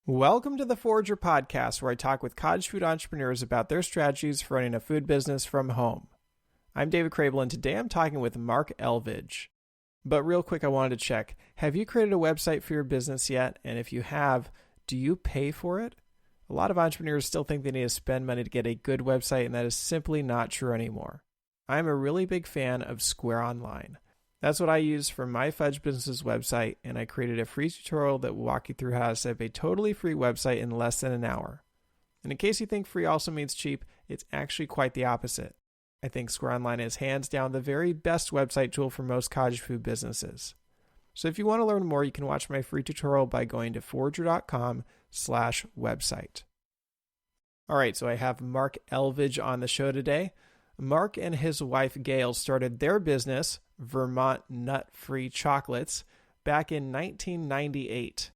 Welcome to the Forager Podcast, where I talk with cottage food entrepreneurs about their strategies for running a food business from home. I'm David Crable, and today I'm talking with Mark Elvidge. But real quick, I wanted to check, have you created a website for your business yet? And if you have, do you pay for it? A lot of entrepreneurs still think they need to spend money to get a good website, and that is simply not true anymore. I'm a really big fan of Square Online. That's what I use for my Fudge Business's website, and I created a free tutorial that will walk you through how to set up a totally free website in less than an hour. And in case you think free also means cheap, it's actually quite the opposite. I think Square Online is hands down the very best website tool for most cottage food businesses. So if you want to learn more, you can watch my free tutorial by going to forager.com/website. All right, so I have Mark Elvidge on the show today. Mark and his wife Gail started their business, Vermont Nut Free Chocolates, back in 1998.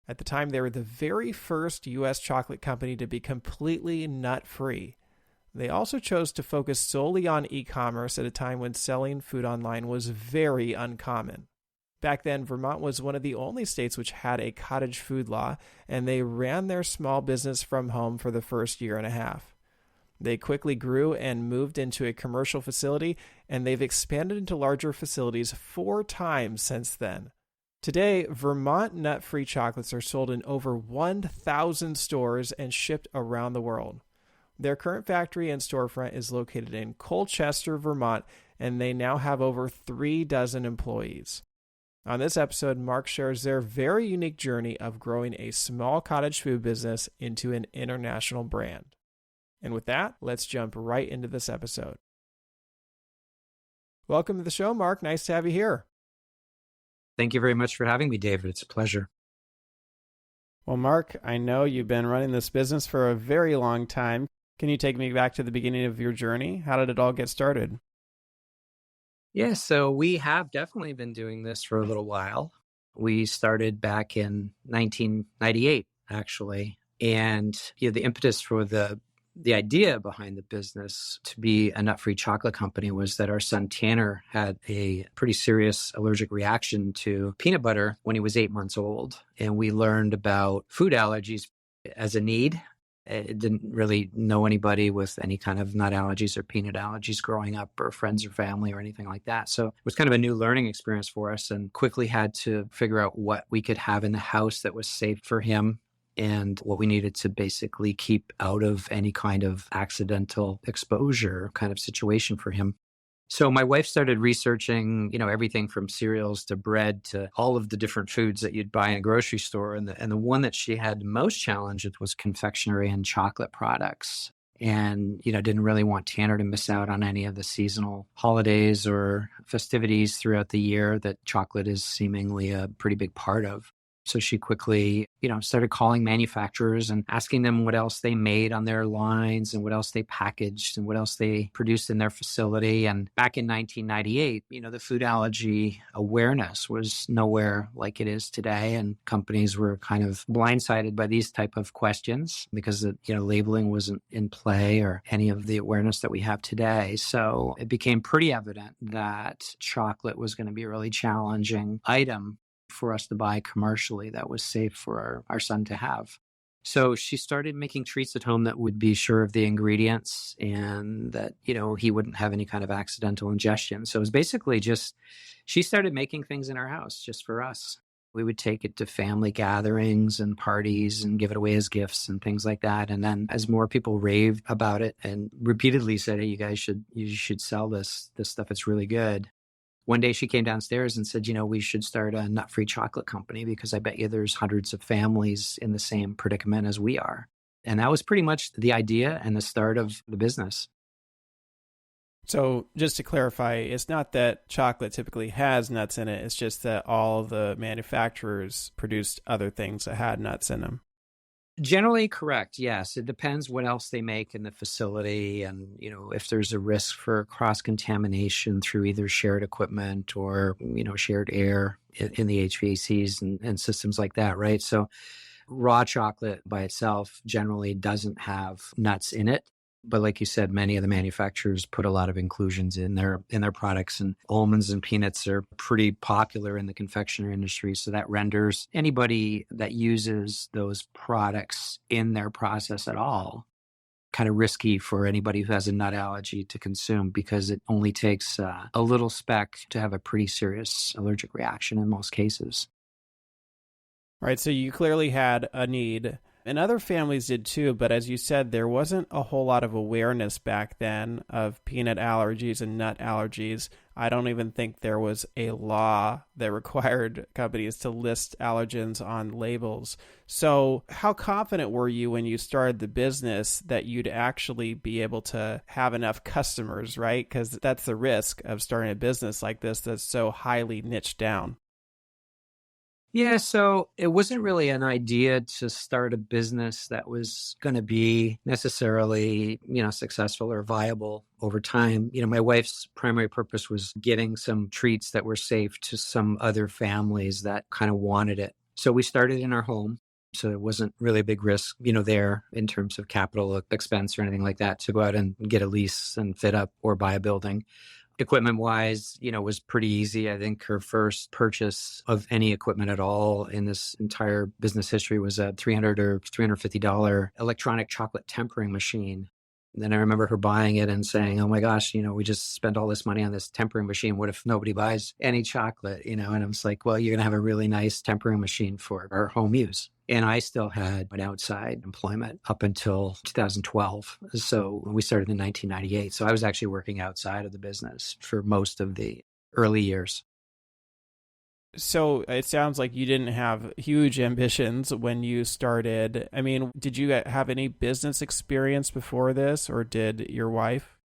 At the time, they were the very first U.S. chocolate company to be completely nut-free. They also chose to focus solely on e-commerce at a time when selling food online was very uncommon. Back then, Vermont was one of the only states which had a cottage food law, and they ran their small business from home for the first year and a half. They quickly grew and moved into a commercial facility, and they've expanded into larger facilities 4 times since then. Today, Vermont Nut Free Chocolates are sold in over 1,000 stores and shipped around the world. Their current factory and storefront is located in Colchester, Vermont, and they now have over 3 dozen employees. On this episode, Mark shares their very unique journey of growing a small cottage food business into an international brand. And with that, let's jump right into this episode. Welcome to the show, Mark. Nice to have you here. Thank you very much for having me, David. It's a pleasure. Well, Mark, I know you've been running this business for a very long time. Can you take me back to the beginning of your journey? How did it all get started? Yeah, so we have definitely been doing this for a little while. We started back in 1998, actually. And the impetus for the idea behind the business to be a nut-free chocolate company was that our son Tanner had a pretty serious allergic reaction to peanut butter when he was 8 months old. And we learned about food allergies as a need. I didn't really know anybody with any kind of nut allergies or peanut allergies growing up, or friends or family or anything like that. So it was kind of a new learning experience for us, and quickly had to figure out what we could have in the house that was safe for him, and what we needed to basically keep out of any kind of accidental exposure kind of situation for him. So my wife started researching, everything from cereals to bread to all of the different foods that you'd buy in a grocery store. And the one that she had most challenge with was confectionery and chocolate products. And, didn't really want Tanner to miss out on any of the seasonal holidays or festivities throughout the year that chocolate is seemingly a pretty big part of. So she quickly, started calling manufacturers and asking them what else they made on their lines and what else they packaged and what else they produced in their facility. And back in 1998, the food allergy awareness was nowhere like it is today. And companies were kind of blindsided by these type of questions because, labeling wasn't in play or any of the awareness that we have today. So it became pretty evident that chocolate was going to be a really challenging item for us to buy commercially that was safe for our son to have. So she started making treats at home that would be sure of the ingredients and that, he wouldn't have any kind of accidental ingestion. So it was basically she started making things in our house just for us. We would take it to family gatherings and parties and give it away as gifts and things like that. And then as more people raved about it and repeatedly said, hey, you should sell this stuff. It's really good. One day she came downstairs and said, we should start a nut-free chocolate company because I bet you there's hundreds of families in the same predicament as we are. And that was pretty much the idea and the start of the business. So just to clarify, it's not that chocolate typically has nuts in it. It's just that all the manufacturers produced other things that had nuts in them. Generally correct, yes. It depends what else they make in the facility and, if there's a risk for cross-contamination through either shared equipment or, shared air in the HVACs and systems like that, right? So raw chocolate by itself generally doesn't have nuts in it. But like you said, many of the manufacturers put a lot of inclusions in their products, and almonds and peanuts are pretty popular in the confectionery industry. So that renders anybody that uses those products in their process at all kind of risky for anybody who has a nut allergy to consume, because it only takes a little speck to have a pretty serious allergic reaction in most cases. Right, so you clearly had a need, and other families did too, but as you said, there wasn't a whole lot of awareness back then of peanut allergies and nut allergies. I don't even think there was a law that required companies to list allergens on labels. So how confident were you when you started the business that you'd actually be able to have enough customers, right? Because that's the risk of starting a business like this that's so highly niched down. Yeah, so it wasn't really an idea to start a business that was going to be necessarily, successful or viable over time. My wife's primary purpose was getting some treats that were safe to some other families that kind of wanted it. So we started in our home. So it wasn't really a big risk, there in terms of capital expense or anything like that to go out and get a lease and fit up or buy a building. Equipment wise, was pretty easy. I think her first purchase of any equipment at all in this entire business history was a $300 or $350 electronic chocolate tempering machine. And then I remember her buying it and saying, "Oh my gosh, we just spent all this money on this tempering machine. What if nobody buys any chocolate?" And I was like, "Well, you're going to have a really nice tempering machine for our home use." And I still had an outside employment up until 2012. So we started in 1998. So I was actually working outside of the business for most of the early years. So it sounds like you didn't have huge ambitions when you started. I mean, did you have any business experience before this, or did your wife?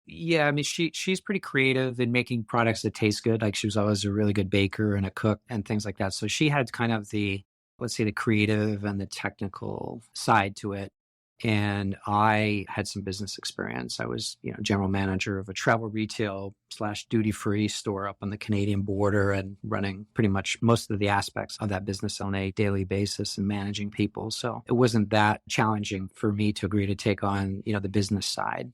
Yeah, I mean, she's pretty creative in making products that taste good. Like she was always a really good baker and a cook and things like that. So she had kind of let's say, the creative and the technical side to it. And I had some business experience. I was, general manager of a travel retail / duty-free store up on the Canadian border and running pretty much most of the aspects of that business on a daily basis and managing people. So it wasn't that challenging for me to agree to take on, the business side.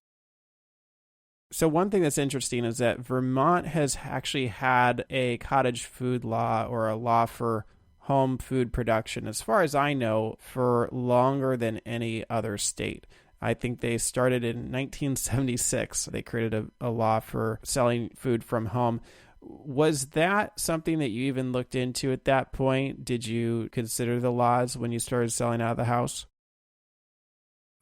So one thing that's interesting is that Vermont has actually had a cottage food law, or a law for home food production, as far as I know, for longer than any other state. I think they started in 1976. They created a law for selling food from home. Was that something that you even looked into at that point? Did you consider the laws when you started selling out of the house?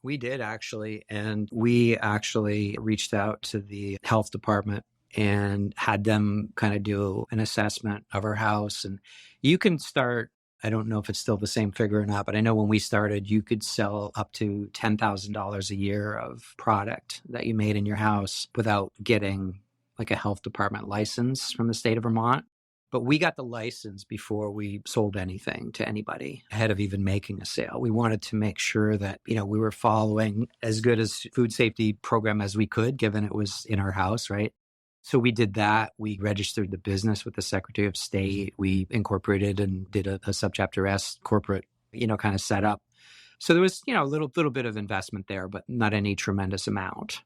We did actually. And we actually reached out to the health department and had them kind of do an assessment of our house. And you can start, I don't know if it's still the same figure or not, but I know when we started, you could sell up to $10,000 a year of product that you made in your house without getting like a health department license from the state of Vermont. But we got the license before we sold anything to anybody ahead of even making a sale. We wanted to make sure that, we were following as good as food safety program as we could, given it was in our house, right? So we did that. We registered the business with the Secretary of State. We incorporated and did a subchapter S corporate, kind of setup. So there was, a little bit of investment there, but not any tremendous amount.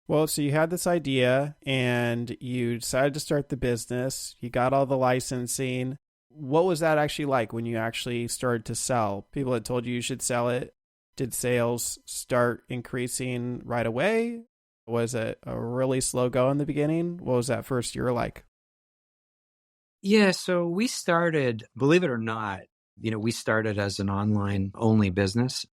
Well, so you had this idea and you decided to start the business. You got all the licensing. What was that actually like when you actually started to sell? People had told you should sell it. Did sales start increasing right away? Was it a really slow go in the beginning? What was that first year like? Yeah, so we started, believe it or not, we started as an online only business.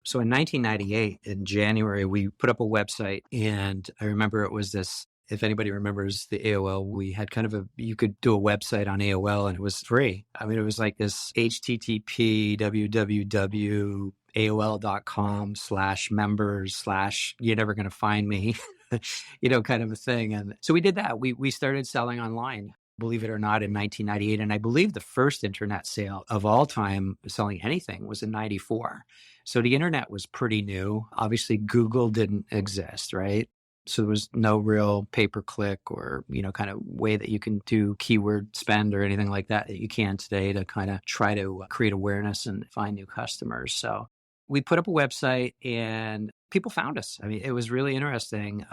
So in 1998, in January, we put up a website, and I remember it was this, if anybody remembers the AOL, we had kind of you could do a website on AOL and it was free. I mean, it was like this HTTP www.aol.com/members/ you're never going to find me, kind of a thing. And so we did that. We started selling online, believe it or not, in 1998. And I believe the first internet sale of all time selling anything was in 94. So the internet was pretty new. Obviously, Google didn't exist, right? So there was no real pay-per-click or, kind of way that you can do keyword spend or anything like that you can today to kind of try to create awareness and find new customers. So we put up a website and people found us. I mean, it was really interesting.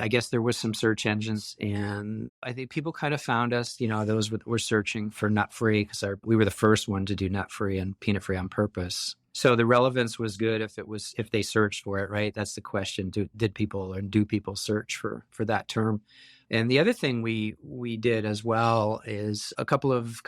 I guess there was some search engines, and I think people kind of found us, those were searching for nut free, because we were the first one to do nut free and peanut free on purpose. So the relevance was good if they searched for it, right? That's the question. Do people search for that term? And the other thing we did as well is a couple of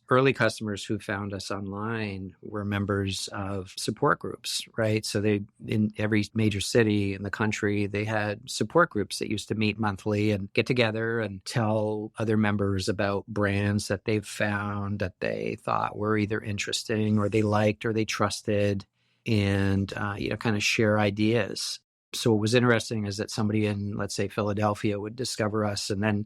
early customers who found us online were members of support groups, right? So in every major city in the country, they had support groups that used to meet monthly and get together and tell other members about brands that they've found that they thought were either interesting or they liked or they trusted, and kind of share ideas. So what was interesting is that somebody in, let's say, Philadelphia would discover us and then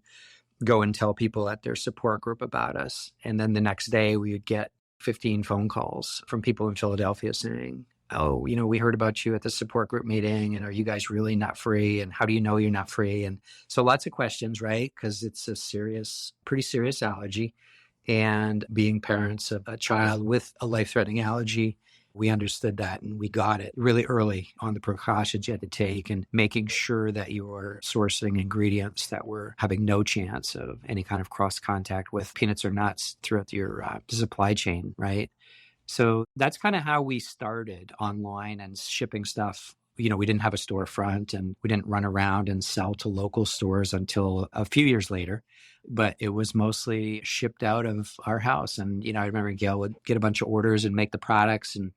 go and tell people at their support group about us. And then the next day we would get 15 phone calls from people in Philadelphia saying, oh, we heard about you at the support group meeting, and are you guys really nut free? And how do you know you're nut free? And so lots of questions, right? Because it's pretty serious allergy. And being parents of a child with a life-threatening allergy, we understood that, and we got it really early on the precautions you had to take, and making sure that you were sourcing ingredients that were having no chance of any kind of cross contact with peanuts or nuts throughout your supply chain, right? So that's kind of how we started online and shipping stuff. We didn't have a storefront, and we didn't run around and sell to local stores until a few years later. But it was mostly shipped out of our house. And, I remember Gail would get a bunch of orders and make the products, and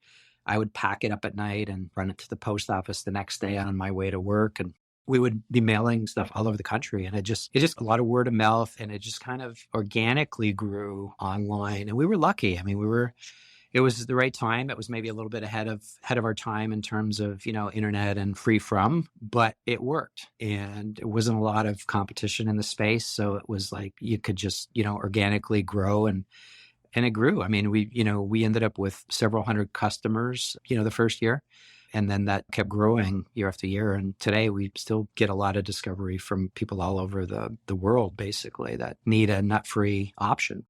I would pack it up at night and run it to the post office the next day on my way to work. And we would be mailing stuff all over the country. And it just a lot of word of mouth, and it just kind of organically grew online. And we were lucky. I mean, it was the right time. It was maybe a little bit ahead of our time in terms of, internet and free from, but it worked. And there wasn't a lot of competition in the space. So it was like you could just, organically grow, and it grew. I mean, we ended up with several hundred customers, the first year. And then that kept growing year after year. And today we still get a lot of discovery from people all over the world, basically, that need a nut-free option.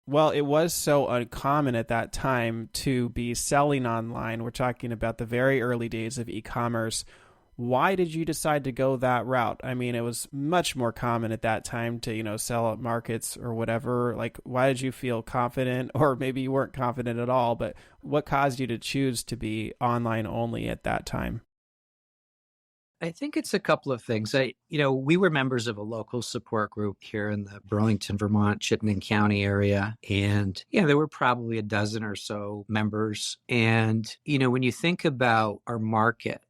Well, it was so uncommon at that time to be selling online. We're talking about the very early days of e-commerce. Why did you decide to go that route? I mean, it was much more common at that time to, sell at markets or whatever. Like, why did you feel confident? Or maybe you weren't confident at all, but what caused you to choose to be online only at that time? I think it's a couple of things. We were members of a local support group here in the Burlington, Vermont, Chittenden County area. And there were probably a dozen or so members. And, when you think about our market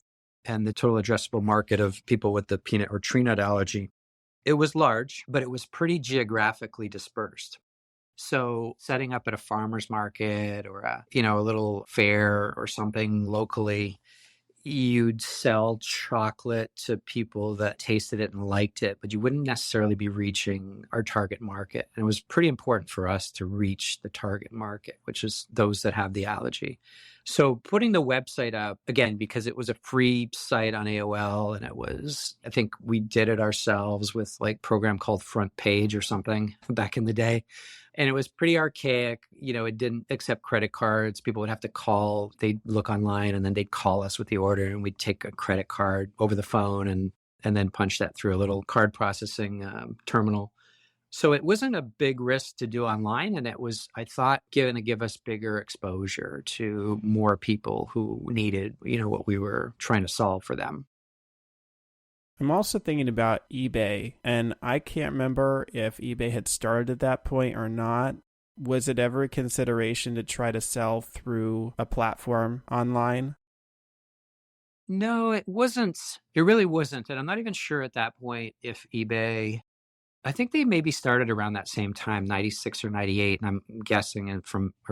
and the total addressable market of people with the peanut or tree nut allergy, it was large, but it was pretty geographically dispersed. So setting up at a farmer's market or a little fair or something locally, you'd sell chocolate to people that tasted it and liked it, but you wouldn't necessarily be reaching our target market. And it was pretty important for us to reach the target market, which is those that have the allergy. So putting the website up, again, because it was a free site on AOL, and I think we did it ourselves with like a program called Front Page or something back in the day. And it was pretty archaic. It didn't accept credit cards. People would have to call. They'd look online, and then they'd call us with the order, and we'd take a credit card over the phone and then punch that through a little card processing terminal. So it wasn't a big risk to do online. And it was, I thought, going to give us bigger exposure to more people who needed, what we were trying to solve for them. I'm also thinking about eBay, and I can't remember if eBay had started at that point or not. Was it ever a consideration to try to sell through a platform online? No, it wasn't. It really wasn't. And I'm not even sure at that point if eBay, I think they maybe started around that same time, 96 or 98. And I'm guessing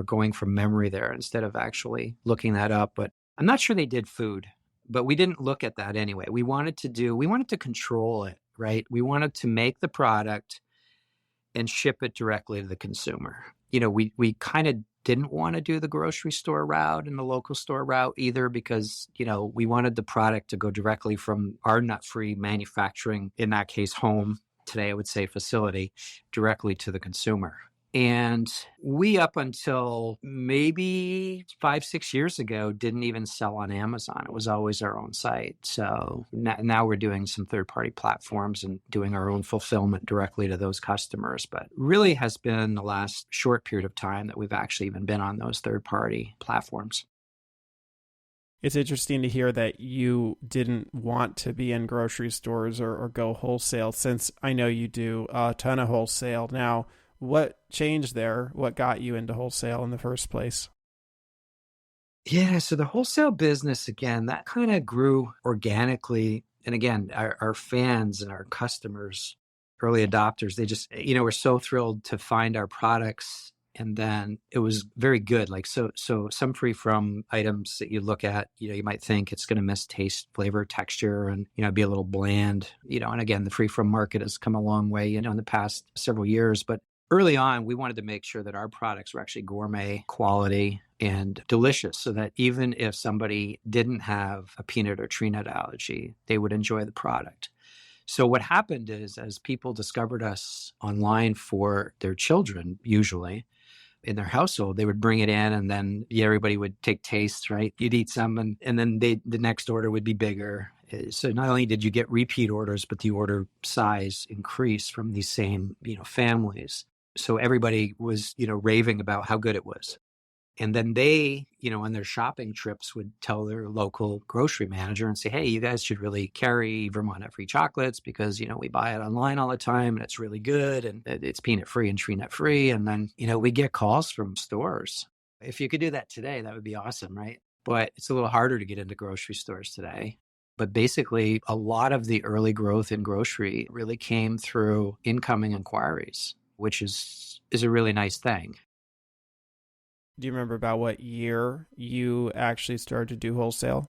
going from memory there instead of actually looking that up. But I'm not sure they did food. But we didn't look at that anyway. We wanted to control it, right? We wanted to make the product and ship it directly to the consumer. We kind of didn't want to do the grocery store route and the local store route either, because, we wanted the product to go directly from our nut-free manufacturing, in that case, home, today I would say facility, directly to the consumer. And we, up until maybe 5, 6 years ago, didn't even sell on Amazon. It was always our own site. So now we're doing some third-party platforms and doing our own fulfillment directly to those customers. But really has been the last short period of time that we've actually even been on those third-party platforms. It's interesting to hear that you didn't want to be in grocery stores or go wholesale, since I know you do a ton of wholesale now. What changed there? What got you into wholesale in the first place? Yeah, so the wholesale business, again, that kind of grew organically. And again, our fans and our customers, early adopters, they just, were so thrilled to find our products. And then it was very good. Like, so some free from items that you look at, you might think it's going to miss taste, flavor, texture, and, be a little bland, and again, the free from market has come a long way, in the past several years. But early on, we wanted to make sure that our products were actually gourmet quality and delicious, so that even if somebody didn't have a peanut or tree nut allergy, they would enjoy the product. So what happened is, as people discovered us online for their children, usually in their household, they would bring it in, and then everybody would take tastes, right? You'd eat some, and then the next order would be bigger. So not only did you get repeat orders, but the order size increased from these same, families. So everybody was, raving about how good it was. And then they, on their shopping trips, would tell their local grocery manager and say, hey, you guys should really carry Vermont Nut Free Chocolates because, we buy it online all the time and it's really good and it's peanut free and tree nut free. And then, we get calls from stores. If you could do that today, that would be awesome, right? But it's a little harder to get into grocery stores today. But basically, a lot of the early growth in grocery really came through incoming inquiries, which is a really nice thing. Do you remember about what year you actually started to do wholesale?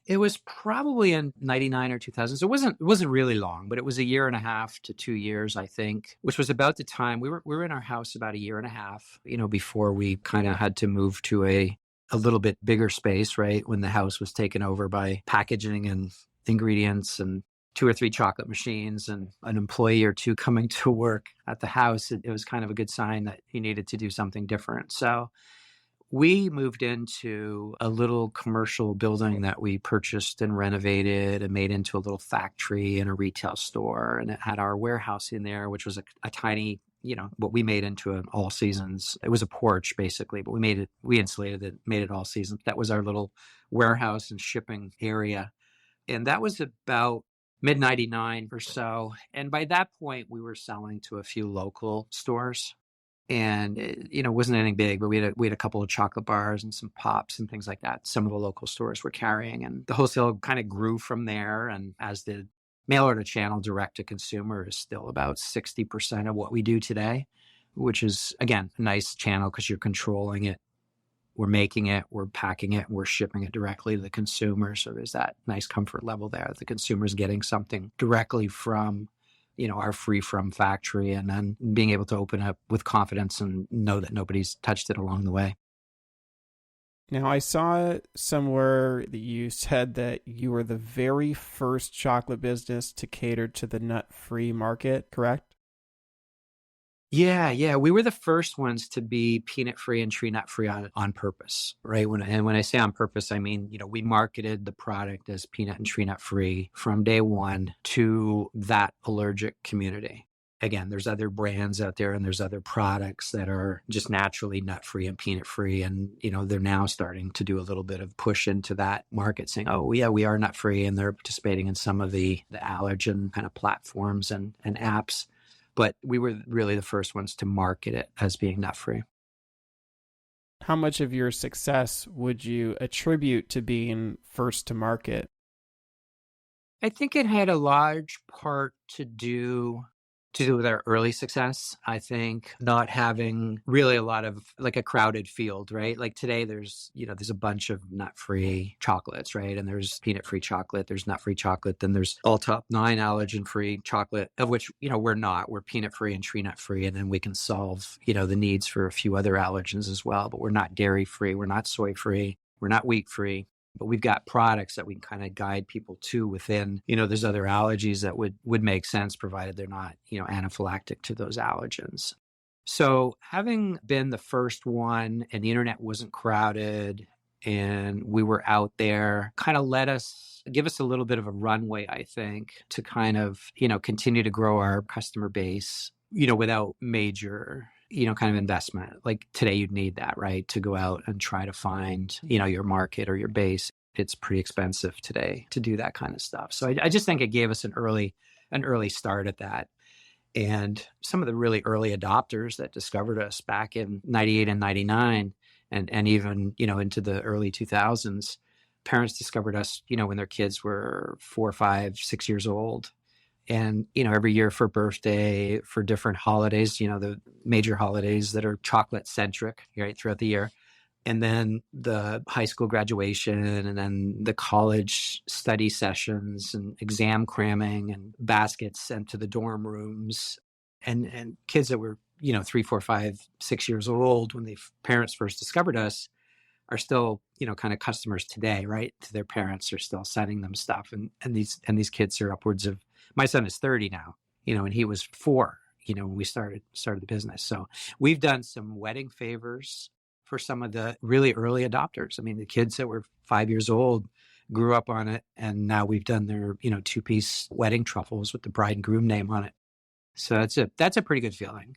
It was probably in 99 or 2000. So it wasn't really long, but it was 1.5 to 2 years, I think, which was about the time we were in our house about 1.5 years, before we kind of had to move to a little bit bigger space, right? When the house was taken over by packaging and ingredients and 2 or 3 chocolate machines and an employee or two coming to work at the house. It was kind of a good sign that you needed to do something different. So we moved into a little commercial building that we purchased and renovated and made into a little factory and a retail store. And it had our warehouse in there, which was a tiny, what we made into an all seasons. It was a porch basically, but we insulated it, made it all seasons. That was our little warehouse and shipping area. And that was about mid-99 or so. And by that point, we were selling to a few local stores. And it, wasn't anything big, but we had a couple of chocolate bars and some pops and things like that. Some of the local stores were carrying, and the wholesale kind of grew from there. And as the mail order channel, direct to consumer, is still about 60% of what we do today, which is, again, a nice channel because you're controlling it. We're making it, we're packing it, we're shipping it directly to the consumer. So there's that nice comfort level there. The consumer's getting something directly from, our free from factory, and then being able to open up with confidence and know that nobody's touched it along the way. Now, I saw somewhere that you said that you were the very first chocolate business to cater to the nut-free market, correct? Yeah. We were the first ones to be peanut free and tree nut free on purpose, right? When I say on purpose, I mean, we marketed the product as peanut and tree nut free from day one to that allergic community. Again, there's other brands out there and there's other products that are just naturally nut free and peanut free. And, they're now starting to do a little bit of push into that market, saying, oh, yeah, we are nut free. And they're participating in some of the allergen kind of platforms and apps. But we were really the first ones to market it as being nut-free. How much of your success would you attribute to being first to market? I think it had a large part to do with our early success. I think not having really a lot of like a crowded field, right? Like today there's a bunch of nut-free chocolates, right? And there's peanut-free chocolate, there's nut-free chocolate, then there's all top 9 allergen-free chocolate, of which, we're peanut-free and tree nut-free. And then we can solve, the needs for a few other allergens as well, but we're not dairy-free, we're not soy-free, we're not wheat-free. But we've got products that we can kind of guide people to within, there's other allergies that would make sense provided they're not, anaphylactic to those allergens. So having been the first one and the internet wasn't crowded and we were out there kind of give us a little bit of a runway, I think, to kind of, continue to grow our customer base, without major, kind of investment. Like today you'd need that, right? To go out and try to find, your market or your base. It's pretty expensive today to do that kind of stuff. So I just think it gave us an early start at that. And some of the really early adopters that discovered us back in 98 and 99 and even, into the early 2000s, parents discovered us, when their kids were 4, 5, 6 years old. And, every year for birthday, for different holidays, the major holidays that are chocolate centric, right, throughout the year. And then the high school graduation and then the college study sessions and exam cramming and baskets sent to the dorm rooms and kids that were, 3, 4, 5, 6 years old when the parents first discovered us are still, kind of customers today, right? To their parents are still sending them stuff. And these kids are upwards of, my son is 30 now, and he was 4, when we started the business. So we've done some wedding favors for some of the really early adopters. I mean, the kids that were 5 years old grew up on it, and now we've done their, 2-piece wedding truffles with the bride and groom name on it. So that's a pretty good feeling.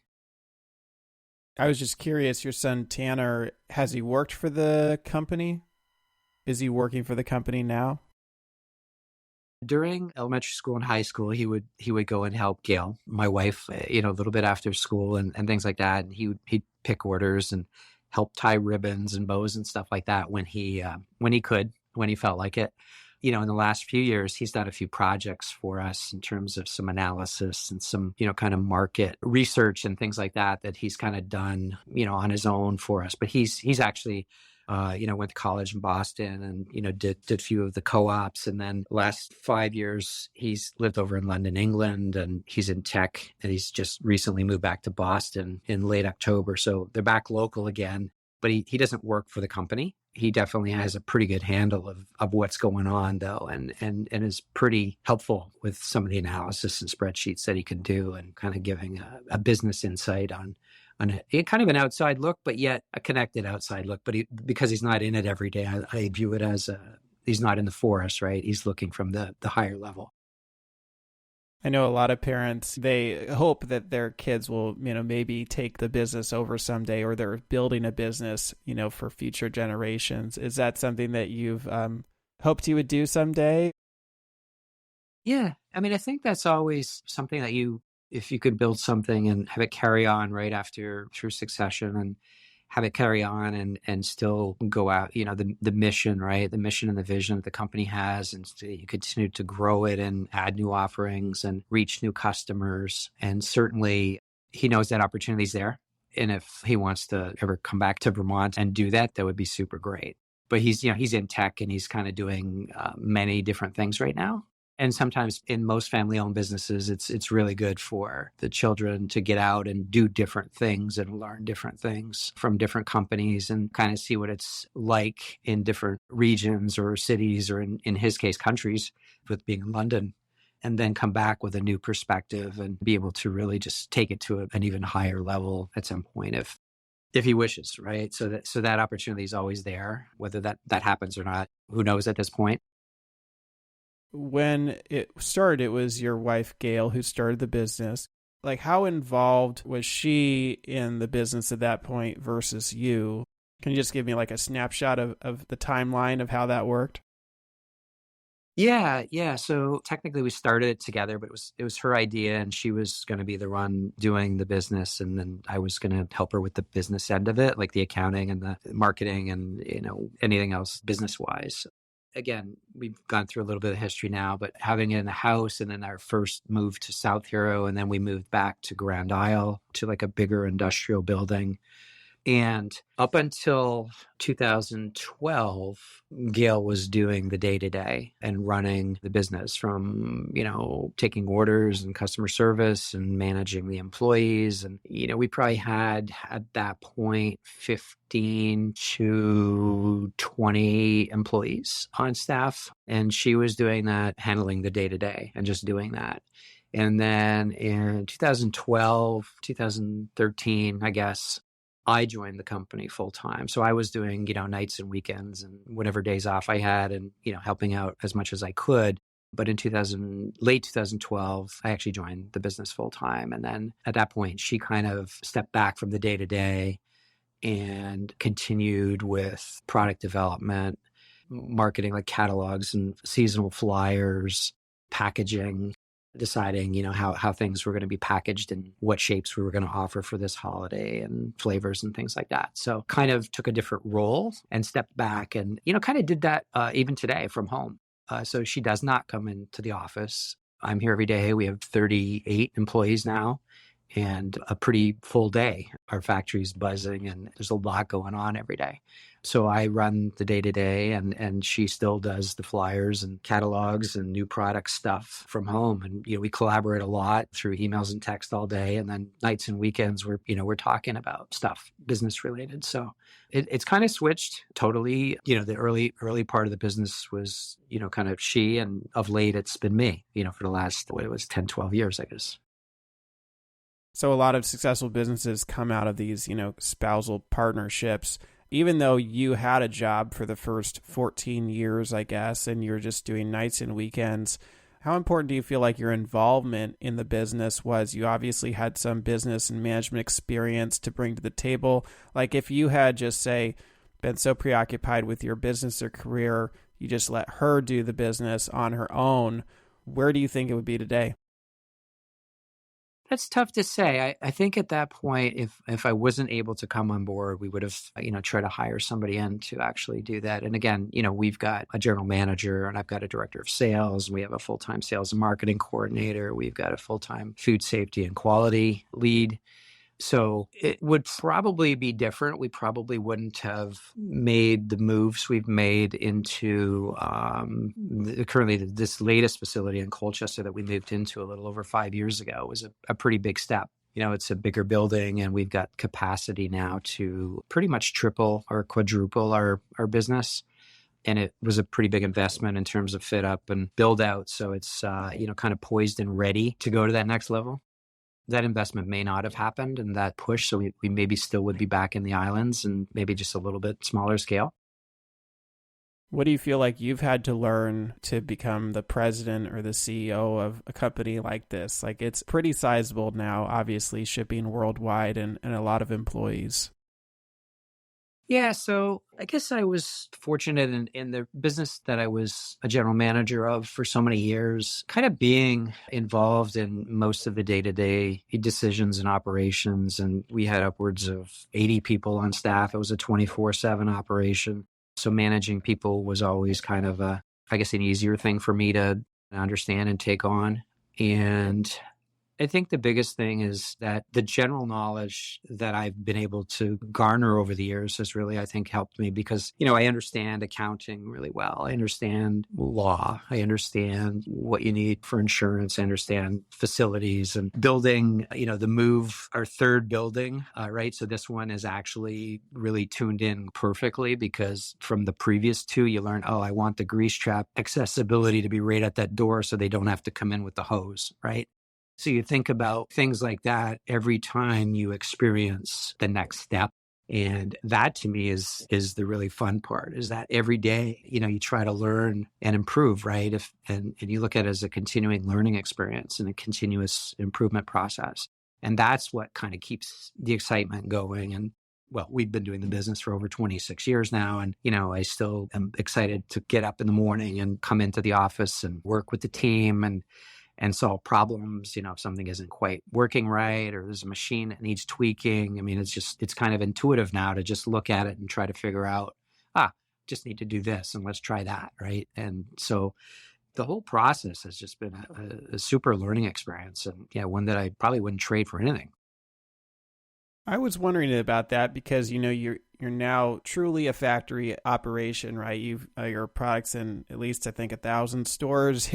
I was just curious, your son Tanner, has he worked for the company? Is he working for the company now? During elementary school and high school, he would go and help Gail, my wife, a little bit after school and things like that. And he'd pick orders and help tie ribbons and bows and stuff like that when he felt like it. In the last few years, he's done a few projects for us in terms of some analysis and some, kind of market research and things like that he's kind of done, on his own for us. But he's actually went to college in Boston and, did a few of the co-ops. And then the last 5 years, he's lived over in London, England, and he's in tech. And he's just recently moved back to Boston in late October. So they're back local again, but he doesn't work for the company. He definitely has a pretty good handle of what's going on, though, and is pretty helpful with some of the analysis and spreadsheets that he can do and kind of giving a business insight on a kind of an outside look, but yet a connected outside look. But because he's not in it every day, I view it as he's not in the forest, right? He's looking from the higher level. I know a lot of parents, they hope that their kids will, maybe take the business over someday, or they're building a business, for future generations. Is that something that you've hoped you would do someday? Yeah. I mean, I think that's always something that if you could build something and have it carry on right after through succession and have it carry on and still go out, the mission, right? The mission and the vision that the company has, and you continue to grow it and add new offerings and reach new customers. And certainly he knows that opportunity's there. And if he wants to ever come back to Vermont and do that, that would be super great. But he's in tech and he's kind of doing many different things right now. And sometimes in most family-owned businesses, it's really good for the children to get out and do different things and learn different things from different companies and kind of see what it's like in different regions or cities or in his case, countries, with being in London, and then come back with a new perspective and be able to really just take it to an even higher level at some point if he wishes, right? So that opportunity is always there, whether that happens or not, who knows at this point. When it started, it was your wife, Gail, who started the business. Like, how involved was she in the business at that point versus you? Can you just give me like a snapshot of the timeline of how that worked? Yeah. So technically we started it together, but it was her idea and she was going to be the one doing the business. And then I was going to help her with the business end of it, like the accounting and the marketing and, anything else business wise. Again, we've gone through a little bit of history now, but having it in the house and then our first move to South Hero, and then we moved back to Grand Isle to like a bigger industrial building. And up until 2012, Gail was doing the day-to-day and running the business from, taking orders and customer service and managing the employees. And, we probably had at that point 15 to 20 employees on staff. And she was doing that, handling the day-to-day and just doing that. And then in 2012, 2013, I guess, I joined the company full time. So I was doing, nights and weekends and whatever days off I had and, helping out as much as I could. But in late 2012, I actually joined the business full time. And then at that point, she kind of stepped back from the day to day and continued with product development, marketing like catalogs and seasonal flyers, packaging, deciding, how things were going to be packaged and what shapes we were going to offer for this holiday and flavors and things like that. So kind of took a different role and stepped back and, kind of did that even today from home. So she does not come into the office. I'm here every day. We have 38 employees now and a pretty full day. Our factory's buzzing and there's a lot going on every day. So I run the day-to-day and she still does the flyers and catalogs and new product stuff from home. And, we collaborate a lot through emails and text all day. And then nights and weekends, we're talking about stuff business related. So it's kind of switched totally. The early part of the business was, kind of she, and of late it's been me, for the last, 10, 12 years, I guess. So a lot of successful businesses come out of these, spousal partnerships. Even though you had a job for the first 14 years, I guess, and you're just doing nights and weekends, how important do you feel like your involvement in the business was? You obviously had some business and management experience to bring to the table. Like if you had just, say, been so preoccupied with your business or career, you just let her do the business on her own, where do you think it would be today? That's tough to say. I think at that point, if I wasn't able to come on board, we would have, tried to hire somebody in to actually do that. And again, we've got a general manager and I've got a director of sales and we have a full-time sales and marketing coordinator. We've got a full-time food safety and quality lead. So it would probably be different. We probably wouldn't have made the moves we've made into currently this latest facility in Colchester that we moved into a little over 5 years ago was a pretty big step. It's a bigger building and we've got capacity now to pretty much triple or quadruple our business. And it was a pretty big investment in terms of fit up and build out. So it's, kind of poised and ready to go to that next level. That investment may not have happened and that push. So we maybe still would be back in the islands and maybe just a little bit smaller scale. What do you feel like you've had to learn to become the president or the CEO of a company like this? Like it's pretty sizable now, obviously shipping worldwide and a lot of employees. Yeah, so I guess I was fortunate in the business that I was a general manager of for so many years, kind of being involved in most of the day-to-day decisions and operations. And we had upwards of 80 people on staff. It was a 24/7 operation. So managing people was always kind of an easier thing for me to understand and take on. And I think the biggest thing is that the general knowledge that I've been able to garner over the years has really, I think, helped me because, I understand accounting really well. I understand law. I understand what you need for insurance. I understand facilities and building, the move, our third building, right? So this one is actually really tuned in perfectly because from the previous two, you learn, I want the grease trap accessibility to be right at that door so they don't have to come in with the hose, right? So you think about things like that every time you experience the next step. And that to me is the really fun part is that every day, you try to learn and improve, right? And you look at it as a continuing learning experience and a continuous improvement process. And that's what kind of keeps the excitement going. And well, we've been doing the business for over 26 years now. And, I still am excited to get up in the morning and come into the office and work with the team and solve problems, if something isn't quite working right or there's a machine that needs tweaking. I mean, it's kind of intuitive now to just look at it and try to figure out, just need to do this and let's try that, right? And so the whole process has just been a super learning experience and one that I probably wouldn't trade for anything. I was wondering about that because you're now truly a factory operation, right? You've your products in at least I think 1,000 stores.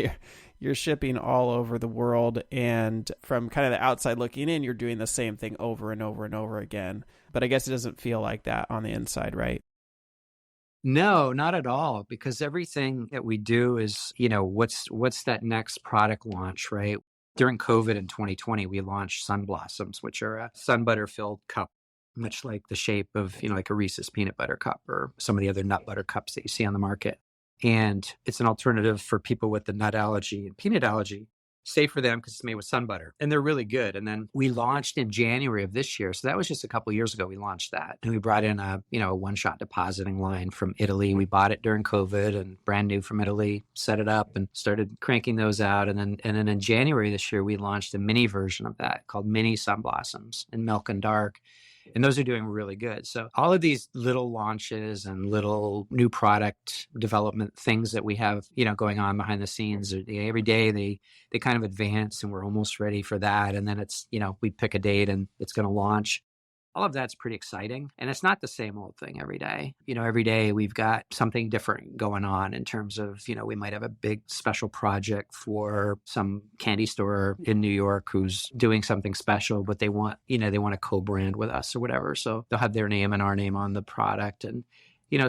You're shipping all over the world, and from kind of the outside looking in, you're doing the same thing over and over and over again. But I guess it doesn't feel like that on the inside, right? No, not at all. Because everything that we do is, what's that next product launch, right? during COVID in 2020, we launched Sun Blossoms, which are a sun butter filled cup, much like the shape of, like a Reese's peanut butter cup or some of the other nut butter cups that you see on the market. And it's an alternative for people with the nut allergy and peanut allergy. Safe for them because it's made with sun butter, and they're really good. And then we launched in January of this year. So that was just a couple of years ago we launched that. And we brought in a one-shot depositing line from Italy. We bought it during COVID and brand new from Italy, set it up and started cranking those out. And then in January this year, we launched a mini version of that called Mini Sun Blossoms in Milk and Dark. And those are doing really good. So all of these little launches and little new product development things that we have, going on behind the scenes, every day they kind of advance and we're almost ready for that. And then it's, we pick a date and it's going to launch. All of that's pretty exciting. And it's not the same old thing every day. Every day we've got something different going on in terms of, we might have a big special project for some candy store in New York who's doing something special, but they want a co-brand with us or whatever. So they'll have their name and our name on the product. And,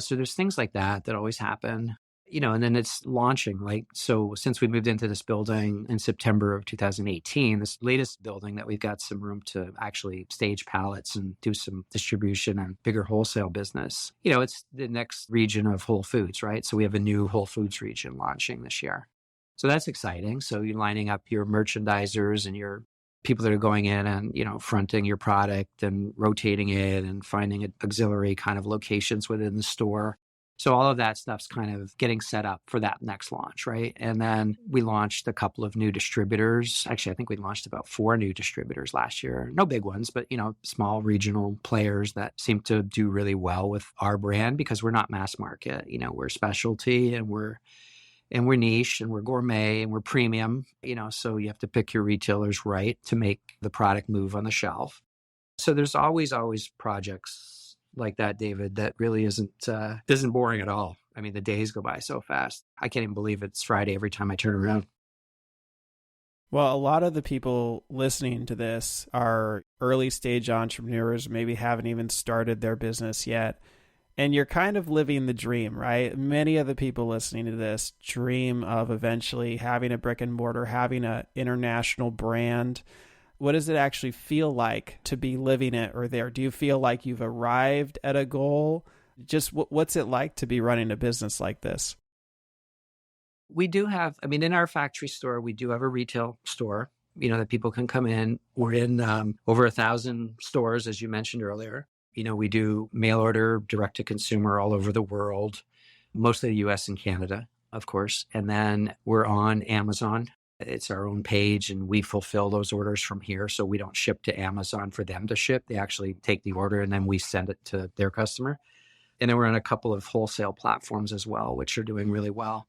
so there's things like that always happen. And then it's launching. So since we moved into this building in September of 2018, this latest building that we've got some room to actually stage pallets and do some distribution and bigger wholesale business. It's the next region of Whole Foods, right? So we have a new Whole Foods region launching this year. So that's exciting. So you're lining up your merchandisers and your people that are going in and, fronting your product and rotating it and finding auxiliary kind of locations within the store. So all of that stuff's kind of getting set up for that next launch, right? And then we launched a couple of new distributors. Actually, I think we launched about 4 new distributors last year. No big ones, but, small regional players that seem to do really well with our brand because we're not mass market. We're specialty and we're niche and we're gourmet and we're premium, so you have to pick your retailers right to make the product move on the shelf. So there's always projects like that, David, that really isn't boring at all. I mean, the days go by so fast. I can't even believe it's Friday every time I turn around. Well, a lot of the people listening to this are early stage entrepreneurs, maybe haven't even started their business yet. And you're kind of living the dream, right? Many of the people listening to this dream of eventually having a brick and mortar, having an international brand. What does it actually feel like to be living it or there? Do you feel like you've arrived at a goal? Just what's it like to be running a business like this? We do have, in our factory store, we do have a retail store, that people can come in. We're in over 1,000 stores, as you mentioned earlier. We do mail order, direct to consumer all over the world, mostly the US and Canada, of course. And then we're on Amazon. It's our own page and we fulfill those orders from here. So we don't ship to Amazon for them to ship. They actually take the order and then we send it to their customer. And then we're on a couple of wholesale platforms as well, which are doing really well.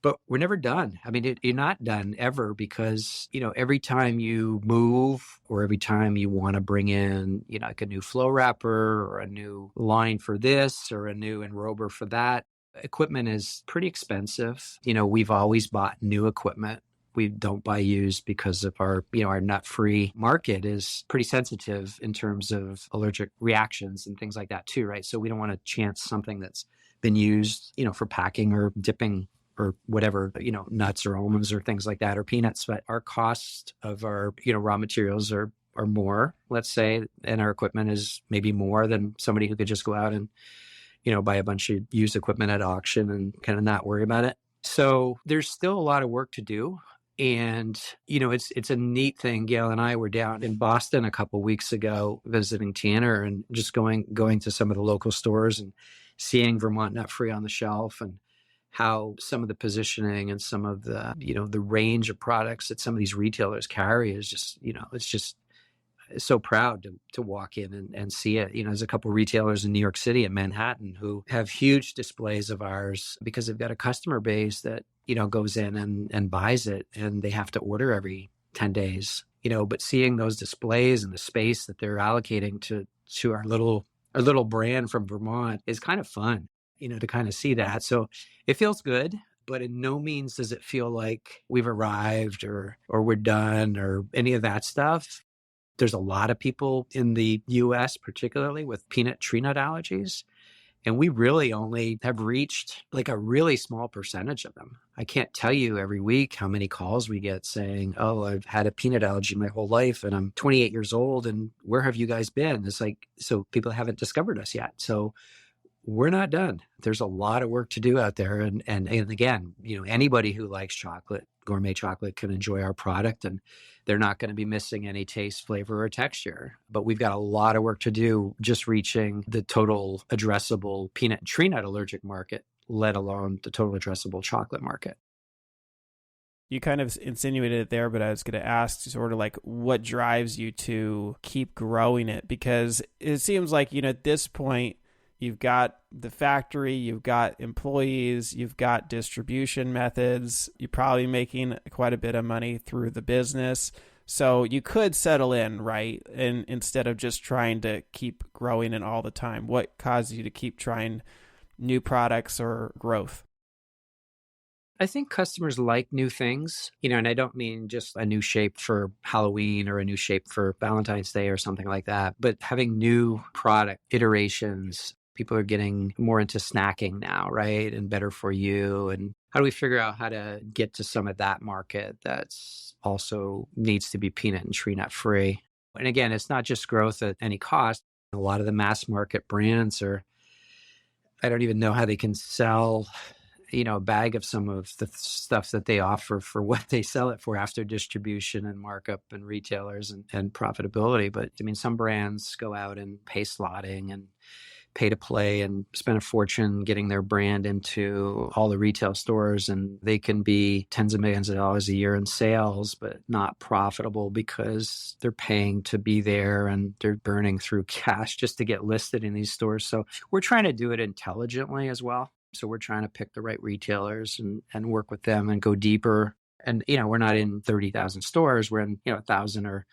But we're never done. You're not done ever because, every time you move or every time you want to bring in, like a new flow wrapper or a new line for this or a new enrober for that, equipment is pretty expensive. We've always bought new equipment. We don't buy used because of our nut-free market is pretty sensitive in terms of allergic reactions and things like that too, right? So we don't want to chance something that's been used, for packing or dipping or whatever, nuts or almonds or things like that, or peanuts. But our cost of our, raw materials are more, let's say, and our equipment is maybe more than somebody who could just go out and, buy a bunch of used equipment at auction and kind of not worry about it. So there's still a lot of work to do. And, it's a neat thing. Gail and I were down in Boston a couple of weeks ago visiting Tanner and just going to some of the local stores and seeing Vermont Nut Free on the shelf and how some of the positioning and some of the, the range of products that some of these retailers carry is just, it's just so proud to walk in and see it. There's a couple of retailers in New York City and Manhattan who have huge displays of ours because they've got a customer base that, goes in and buys it and they have to order every 10 days, but seeing those displays and the space that they're allocating to our little brand from Vermont is kind of fun, to kind of see that. So it feels good, but in no means does it feel like we've arrived or we're done or any of that stuff. There's a lot of people in the US, particularly with peanut tree nut allergies. And we really only have reached like a really small percentage of them. I can't tell you every week how many calls we get saying, oh, I've had a peanut allergy my whole life and I'm 28 years old. And where have you guys been? It's like, so people haven't discovered us yet. So we're not done. There's a lot of work to do out there. And again, anybody who likes chocolate, gourmet chocolate, can enjoy our product, and they're not going to be missing any taste, flavor, or texture. But we've got a lot of work to do just reaching the total addressable peanut and tree nut allergic market, let alone the total addressable chocolate market. You kind of insinuated it there, but I was going to ask sort of like what drives you to keep growing it? Because it seems like, at this point, you've got the factory, you've got employees, you've got distribution methods, you're probably making quite a bit of money through the business. So you could settle in, right? And instead of just trying to keep growing it all the time, what causes you to keep trying new products or growth? I think customers like new things, and I don't mean just a new shape for Halloween or a new shape for Valentine's Day or something like that, but having new product iterations. People are getting more into snacking now, right? And better for you. And how do we figure out how to get to some of that market that's also needs to be peanut and tree nut free? And again, it's not just growth at any cost. A lot of the mass market brands I don't even know how they can sell a bag of some of the stuff that they offer for what they sell it for after distribution and markup and retailers and profitability. But I mean, some brands go out and pay slotting and pay to play and spend a fortune getting their brand into all the retail stores, and they can be tens of millions of dollars a year in sales, but not profitable because they're paying to be there and they're burning through cash just to get listed in these stores. So we're trying to do it intelligently as well. So we're trying to pick the right retailers and work with them and go deeper. And, we're not in 30,000 stores. We're in, 1,000 or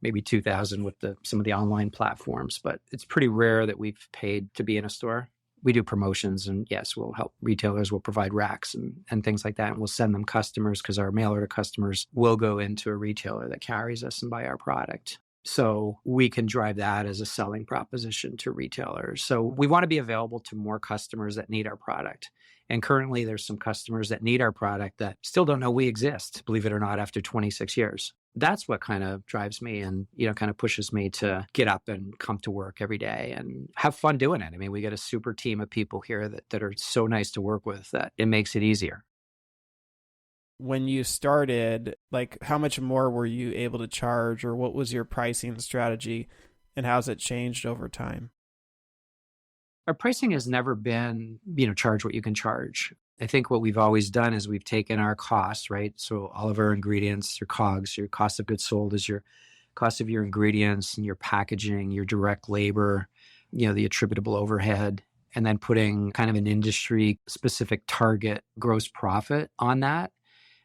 maybe 2,000 with some of the online platforms. But it's pretty rare that we've paid to be in a store. We do promotions, and yes, we'll help retailers. We'll provide racks and things like that. And we'll send them customers because our mail order customers will go into a retailer that carries us and buy our product. So we can drive that as a selling proposition to retailers. So we want to be available to more customers that need our product. And currently there's some customers that need our product that still don't know we exist, believe it or not, after 26 years. That's what kind of drives me and, kind of pushes me to get up and come to work every day and have fun doing it. I mean, we get a super team of people here that are so nice to work with that it makes it easier. When you started, like how much more were you able to charge, or what was your pricing strategy, and how's it changed over time? Our pricing has never been, charge what you can charge. I think what we've always done is we've taken our costs, right? So all of our ingredients, your COGS, your cost of goods sold is your cost of your ingredients and your packaging, your direct labor, the attributable overhead, and then putting kind of an industry specific target gross profit on that.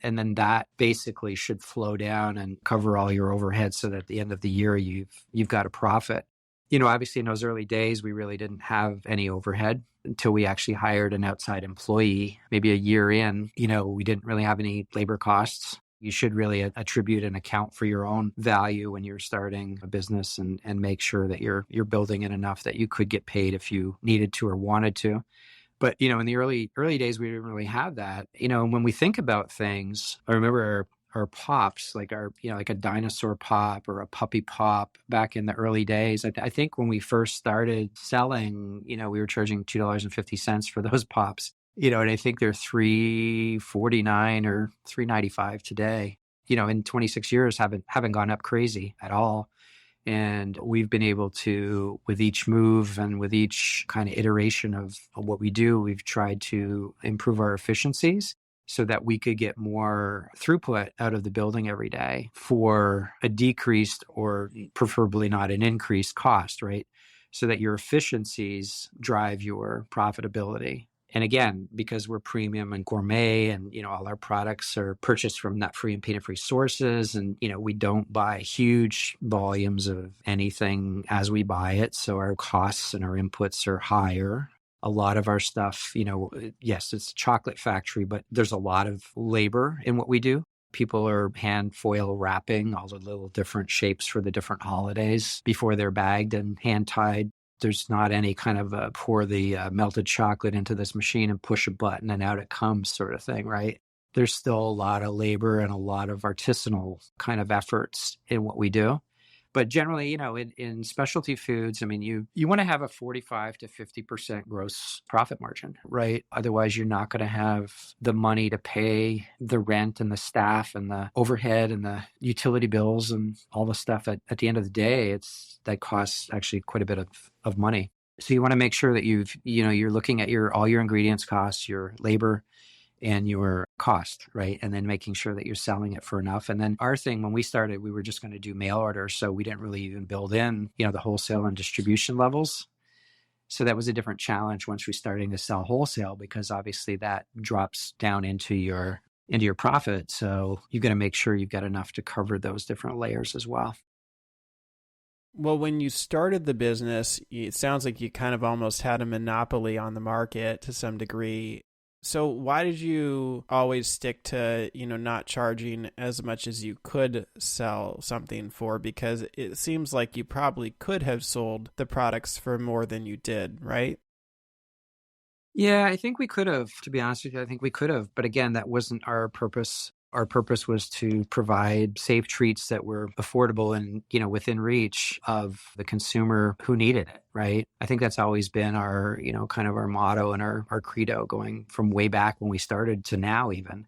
And then that basically should flow down and cover all your overhead so that at the end of the year, you've got a profit. Obviously in those early days, we really didn't have any overhead until we actually hired an outside employee. Maybe a year in, we didn't really have any labor costs. You should really attribute and account for your own value when you're starting a business and make sure that you're building it enough that you could get paid if you needed to or wanted to. But, in the early days, we didn't really have that. When we think about things, I remember our pops, like like a dinosaur pop or a puppy pop back in the early days. I think when we first started selling, we were charging $2.50 for those pops, and I think they're $3.49 or $3.95 today. In 26 years, haven't gone up crazy at all. And we've been able to, with each move and with each kind of iteration of what we do, we've tried to improve our efficiencies so that we could get more throughput out of the building every day for a decreased or preferably not an increased cost, right? So that your efficiencies drive your profitability. And again, because we're premium and gourmet and, all our products are purchased from nut-free and peanut-free sources. And, we don't buy huge volumes of anything as we buy it. So our costs and our inputs are higher. A lot of our stuff, yes, it's a chocolate factory, but there's a lot of labor in what we do. People are hand foil wrapping all the little different shapes for the different holidays before they're bagged and hand tied. There's not any kind of pour the melted chocolate into this machine and push a button and out it comes sort of thing, right? there's still a lot of labor and a lot of artisanal kind of efforts in what we do. But generally, in specialty foods, I mean, you want to have a 45 to 50% gross profit margin, right? Otherwise, you're not going to have the money to pay the rent and the staff and the overhead and the utility bills and all the stuff. At the end of the day, that costs actually quite a bit of money. So you want to make sure that you're looking at all your ingredients costs, your labor, and your cost, right? And then making sure that you're selling it for enough. And then our thing, when we started, we were just going to do mail order. So we didn't really even build in, the wholesale and distribution levels. So that was a different challenge once we started to sell wholesale, because obviously that drops down into your profit. So you've got to make sure you've got enough to cover those different layers as well. Well, when you started the business, it sounds like you kind of almost had a monopoly on the market to some degree. So why did you always stick to, not charging as much as you could sell something for? Because it seems like you probably could have sold the products for more than you did, right? Yeah, I think we could have, to be honest with you. I think we could have. But again, that wasn't our purpose. Our purpose was to provide safe treats that were affordable and, within reach of the consumer who needed it, right? I think that's always been our, kind of our motto and our credo going from way back when we started to now even.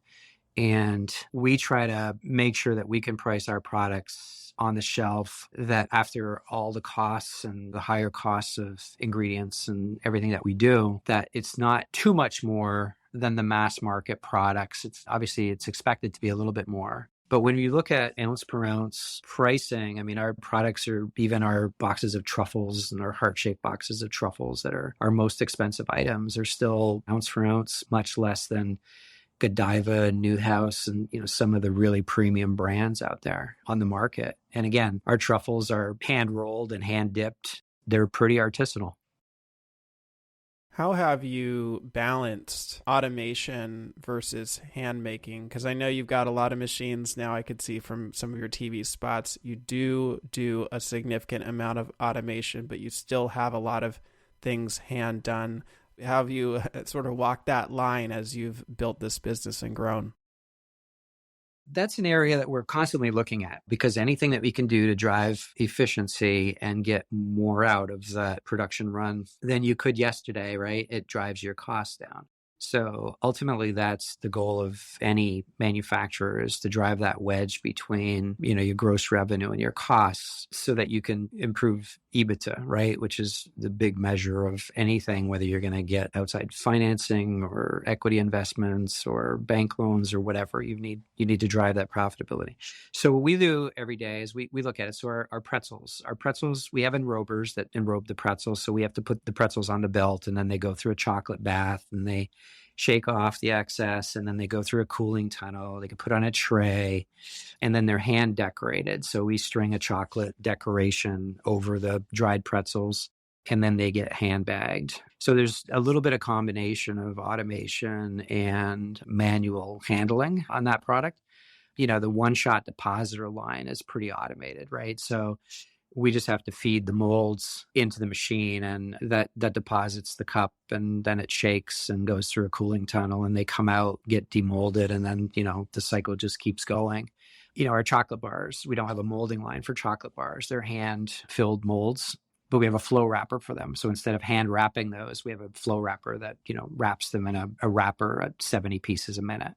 And we try to make sure that we can price our products on the shelf, that after all the costs and the higher costs of ingredients and everything that we do, that it's not too much more than the mass market products. It's expected to be a little bit more. But when you look at ounce per ounce pricing, I mean, our products are, even our boxes of truffles and our heart-shaped boxes of truffles that are our most expensive items are still ounce for ounce, much less than Godiva and Newhouse and, some of the really premium brands out there on the market. And again, our truffles are hand rolled and hand dipped. They're pretty artisanal. How have you balanced automation versus hand making? Because I know you've got a lot of machines now. I could see from some of your TV spots, you do a significant amount of automation, but you still have a lot of things hand done. How have you sort of walked that line as you've built this business and grown? That's an area that we're constantly looking at, because anything that we can do to drive efficiency and get more out of that production run than you could yesterday, right? It drives your costs down. So ultimately, that's the goal of any manufacturer, is to drive that wedge between, your gross revenue and your costs so that you can improve EBITDA, right? Which is the big measure of anything, whether you're going to get outside financing or equity investments or bank loans or whatever. You need to drive that profitability. So what we do every day is we look at it. So our pretzels, we have enrobers that enrobe the pretzels. So we have to put the pretzels on the belt, and then they go through a chocolate bath and they shake off the excess, and then they go through a cooling tunnel. They can put on a tray, and then they're hand decorated. So we string a chocolate decoration over the dried pretzels, and then they get hand bagged. So there's a little bit of combination of automation and manual handling on that product. The one-shot depositor line is pretty automated, right? So we just have to feed the molds into the machine, and that deposits the cup, and then it shakes and goes through a cooling tunnel, and they come out, get demolded, and then, the cycle just keeps going. Our chocolate bars, we don't have a molding line for chocolate bars. They're hand-filled molds, but we have a flow wrapper for them. So instead of hand wrapping those, we have a flow wrapper that, wraps them in a wrapper at 70 pieces a minute.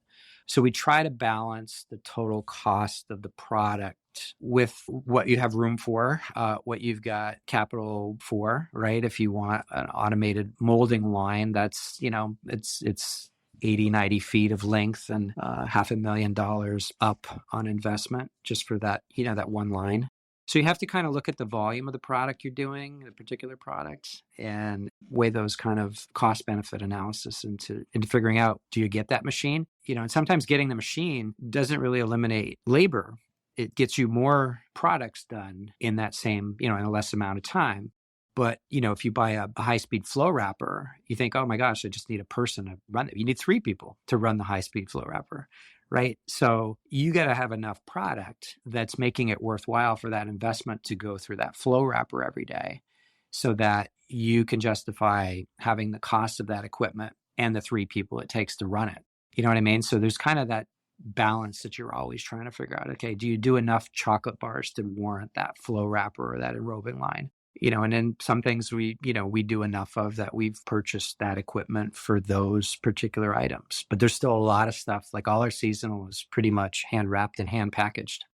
So we try to balance the total cost of the product with what you have room for, what you've got capital for, right? If you want an automated molding line, that's, it's 80, 90 feet of length and $500,000 up on investment just for that, that one line. So you have to kind of look at the volume of the product you're doing, the particular product, and weigh those kind of cost benefit analysis into figuring out, do you get that machine? And sometimes getting the machine doesn't really eliminate labor. It gets you more products done in that same, in a less amount of time. But, if you buy a high-speed flow wrapper, you think, oh my gosh, I just need a person to run it. You need 3 people to run the high-speed flow wrapper. Right. So you got to have enough product that's making it worthwhile for that investment to go through that flow wrapper every day, so that you can justify having the cost of that equipment and the 3 people it takes to run it. You know what I mean? So there's kind of that balance that you're always trying to figure out. Okay, do you do enough chocolate bars to warrant that flow wrapper or that enrobing line? And then some things we do enough of that we've purchased that equipment for those particular items. But there's still a lot of stuff, like all our seasonal is pretty much hand wrapped and hand packaged.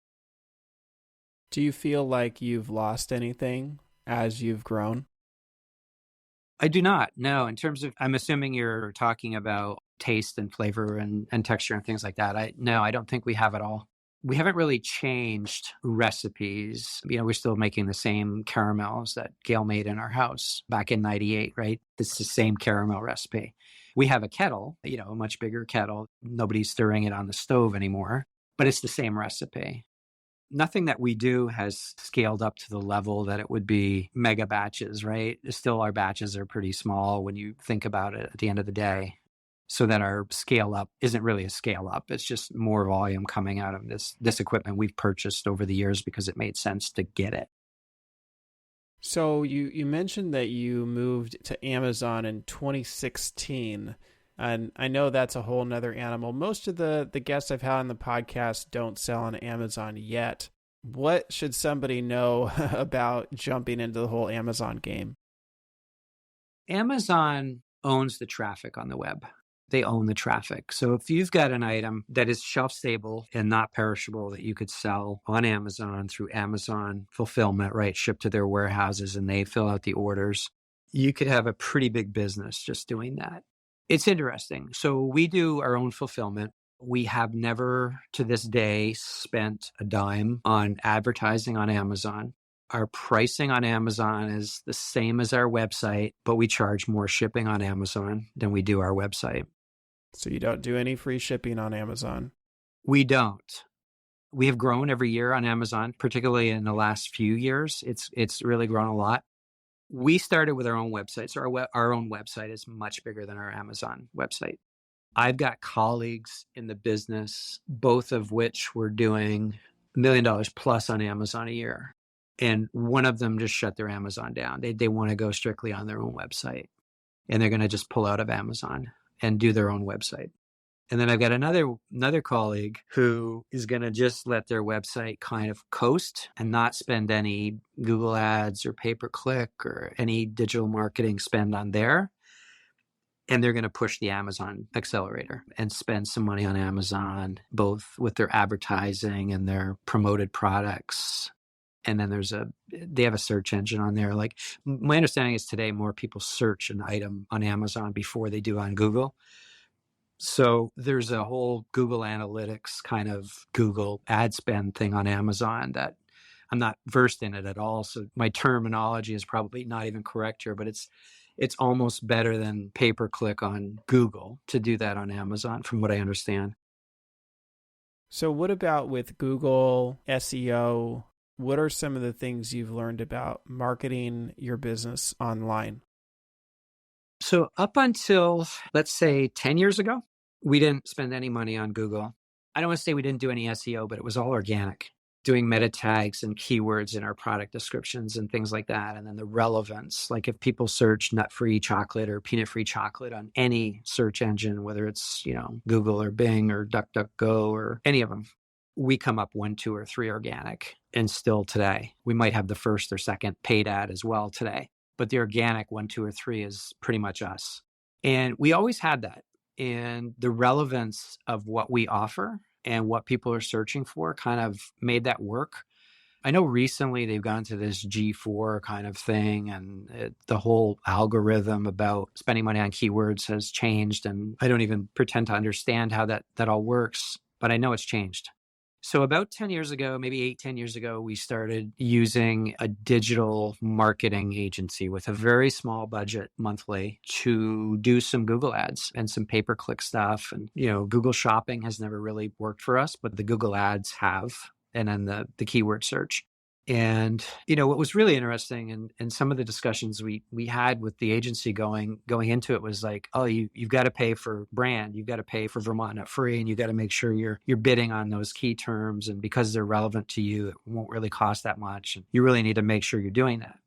Do you feel like you've lost anything as you've grown? I do not. No, in terms of, I'm assuming you're talking about taste and flavor and texture and things like that. I don't think we have it all. We haven't really changed recipes. We're still making the same caramels that Gail made in our house back in 98, right? It's the same caramel recipe. We have a kettle, a much bigger kettle. Nobody's stirring it on the stove anymore, but it's the same recipe. Nothing that we do has scaled up to the level that it would be mega batches, right? Still, our batches are pretty small when you think about it at the end of the day. So that our scale up isn't really a scale up. It's just more volume coming out of this equipment we've purchased over the years because it made sense to get it. So you mentioned that you moved to Amazon in 2016. And I know that's a whole nother animal. Most of the guests I've had on the podcast don't sell on Amazon yet. What should somebody know about jumping into the whole Amazon game? Amazon owns the traffic on the web. They own the traffic. So if you've got an item that is shelf stable and not perishable that you could sell on Amazon through Amazon fulfillment, right, shipped to their warehouses and they fill out the orders, you could have a pretty big business just doing that. It's interesting. So we do our own fulfillment. We have never to this day spent a dime on advertising on Amazon. Our pricing on Amazon is the same as our website, but we charge more shipping on Amazon than we do our website. So you don't do any free shipping on Amazon? We don't. We have grown every year on Amazon, particularly in the last few years. It's really grown a lot. We started with our own website. So our own website is much bigger than our Amazon website. I've got colleagues in the business, both of which were doing $1 million plus on Amazon a year. And one of them just shut their Amazon down. They want to go strictly on their own website. And they're going to just pull out of Amazon and do their own website. And then I've got another colleague who is going to just let their website kind of coast and not spend any Google ads or pay-per-click or any digital marketing spend on there. And they're going to push the Amazon accelerator and spend some money on Amazon, both with their advertising and their promoted products. And then they have a search engine on there. Like, my understanding is today more people search an item on Amazon before they do on Google. So there's a whole Google Analytics kind of Google ad spend thing on Amazon that I'm not versed in it at all. So my terminology is probably not even correct here, but it's almost better than pay-per-click on Google to do that on Amazon, from what I understand. So what about with Google SEO? What are some of the things you've learned about marketing your business online? So up until, let's say, 10 years ago, we didn't spend any money on Google. I don't want to say we didn't do any SEO, but it was all organic, doing meta tags and keywords in our product descriptions and things like that. And then the relevance, like if people search nut-free chocolate or peanut-free chocolate on any search engine, whether it's, Google or Bing or DuckDuckGo or any of them, we come up 1, 2, or 3 organic. And still today, we might have the first or second paid ad as well today. But the organic 1, 2, or 3 is pretty much us. And we always had that. And the relevance of what we offer and what people are searching for kind of made that work. I know recently they've gone to this G4 kind of thing, and the whole algorithm about spending money on keywords has changed. And I don't even pretend to understand how that all works, but I know it's changed. So about 10 years ago, maybe 8, 10 years ago, we started using a digital marketing agency with a very small budget monthly to do some Google ads and some pay-per-click stuff. And, Google shopping has never really worked for us, but the Google ads have, and then the keyword search. And, what was really interesting and some of the discussions we had with the agency going into it was like, oh, you've got to pay for brand, you've got to pay for Vermont Nut Free, and you've got to make sure you're bidding on those key terms. And because they're relevant to you, it won't really cost that much. And you really need to make sure you're doing that.